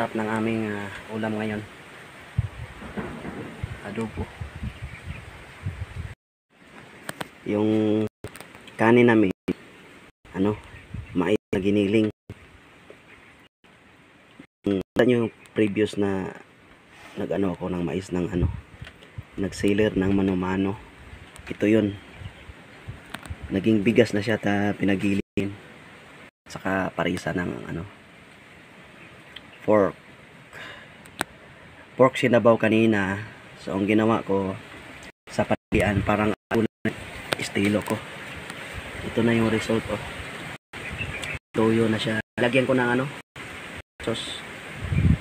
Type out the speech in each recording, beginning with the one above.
napakasarap ng aming ulam ngayon. Adobo. Yung kanin namin, mais na giniling. Yung previous na nag-ano ako ng mais ng nag-sailor ng mano-mano. Ito yun. Naging bigas na siya ta pinagilin. Saka parisa ng pork sinabaw kanina. So ang ginawa ko sa pagdian parang estilo ko. Ito na yung result oh. Toyo na siya. Lagyan ko ng sauce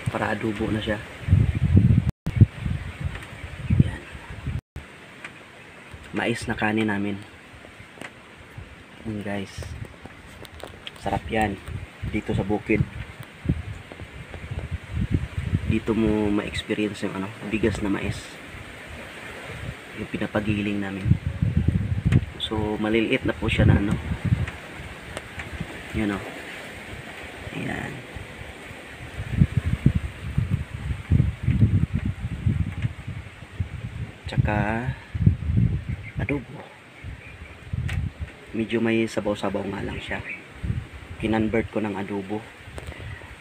para adobo na siya. Yan. Mais na kanin namin. Guys. Sarap yan. Dito sa bukid. Dito mo ma-experience yung bigas na mais. Yung pinapagiling namin. So maliliit na po siya na Yan o. Ayan. Tsaka adobo. Medyo may sabaw-sabaw nga lang siya. Kinonvert ko ng adobo.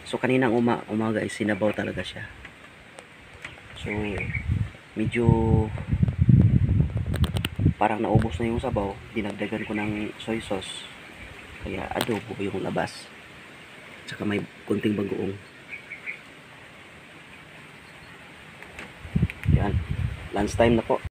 So kaninang umaga ay sinabaw talaga siya. So medyo parang naubos na yung sabaw. Dinagdagan ko ng soy sauce. Kaya adobo yung labas. Tsaka may kunting bagoong. Yan. Lunch time na po.